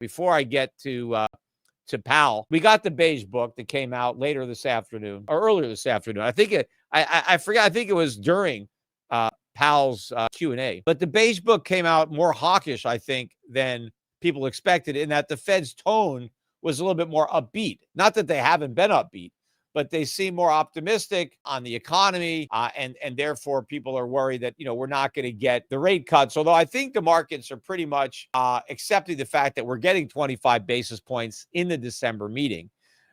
before I get to Powell, we got the Beige Book that came out later this afternoon or earlier this afternoon. I think I forgot. I think it was during Powell's Q&A. But the Beige Book came out more hawkish, I think, than people expected, in that the Fed's tone was a little bit more upbeat. Not that they haven't been upbeat, but they seem more optimistic on the economy, and therefore people are worried that, we're not going to get the rate cuts. Although I think the markets are pretty much accepting the fact that we're getting 25 basis points in the December meeting.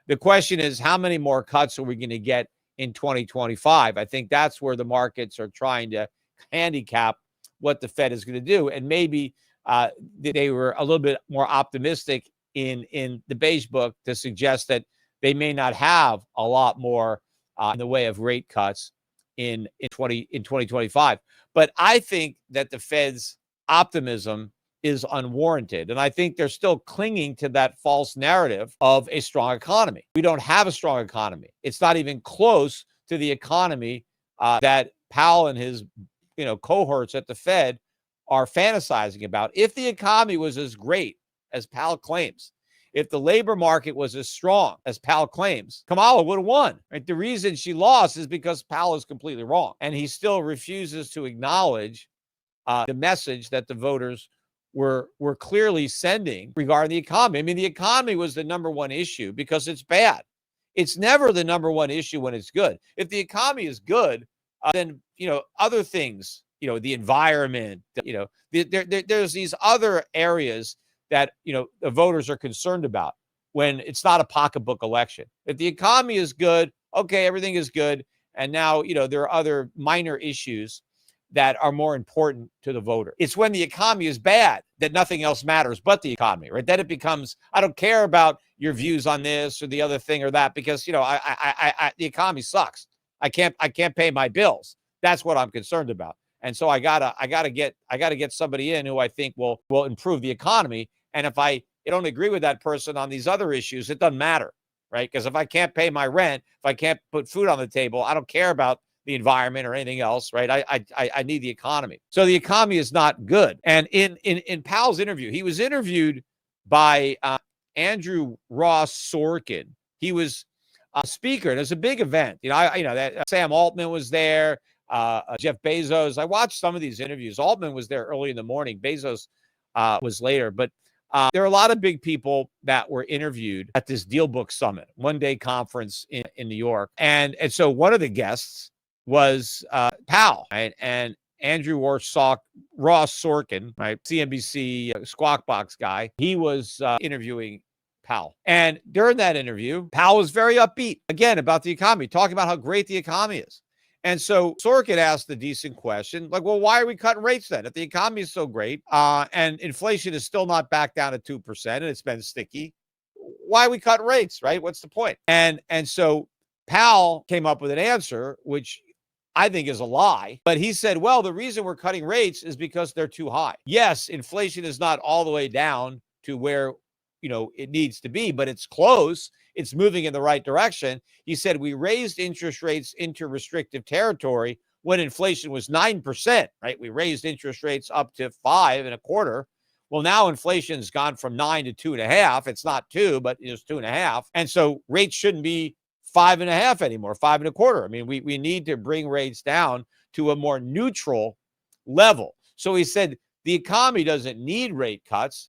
The question is, how many more cuts are we going to get in 2025? I think that's where the markets are trying to handicap what the Fed is going to do. And maybe they were a little bit more optimistic in the Beige Book to suggest that they may not have a lot more in the way of rate cuts in 2025. But I think that the Fed's optimism is unwarranted. And I think they're still clinging to that false narrative of a strong economy. We don't have a strong economy. It's not even close to the economy that Powell and his cohorts at the Fed are fantasizing about. If the economy was as great as Powell claims, if the labor market was as strong as Powell claims, Kamala would have won. Right? The reason she lost is because Powell is completely wrong. And he still refuses to acknowledge the message that the voters were clearly sending regarding the economy. I mean, the economy was the number one issue because it's bad. It's never the number one issue when it's good. If the economy is good, then, other things, the environment, there's these other areas that, the voters are concerned about when it's not a pocketbook election. If the economy is good, okay, everything is good. And now, there are other minor issues that are more important to the voter. It's when the economy is bad that nothing else matters but the economy, right? Then it becomes, I don't care about your views on this or the other thing or that, because, the economy sucks. I can't pay my bills. That's what I'm concerned about. And so I gotta get somebody in who I think will improve the economy. And if I don't agree with that person on these other issues, it doesn't matter, right? Because if I can't pay my rent, if I can't put food on the table, I don't care about the environment or anything else, right? I need the economy. So the economy is not good. And in Powell's interview, he was interviewed by Andrew Ross Sorkin. He was a speaker, and it was a big event. That Sam Altman was there, Jeff Bezos. I watched some of these interviews. Altman was there early in the morning. Bezos was later, but there are a lot of big people that were interviewed at this Deal Book Summit, one-day conference in New York. And so one of the guests was Powell, right? And Andrew Ross Sorkin, right? CNBC Squawk Box guy. He was interviewing Powell. And during that interview, Powell was very upbeat, again, about the economy, talking about how great the economy is. And so Sorkin asked the decent question, like, well, why are we cutting rates then? If the economy is so great and inflation is still not back down to 2% and it's been sticky, why are we cutting rates, right? What's the point? And so Powell came up with an answer, which I think is a lie. But he said, well, the reason we're cutting rates is because they're too high. Yes, inflation is not all the way down to where it needs to be, but it's close. It's moving in the right direction. He said we raised interest rates into restrictive territory when inflation was 9%, right? We raised interest rates up to 5.25. Well, now inflation's gone from 9 to 2.5. It's not 2, but it's 2.5. And so rates shouldn't be 5.5 anymore, 5.25. I mean, we need to bring rates down to a more neutral level. So he said the economy doesn't need rate cuts.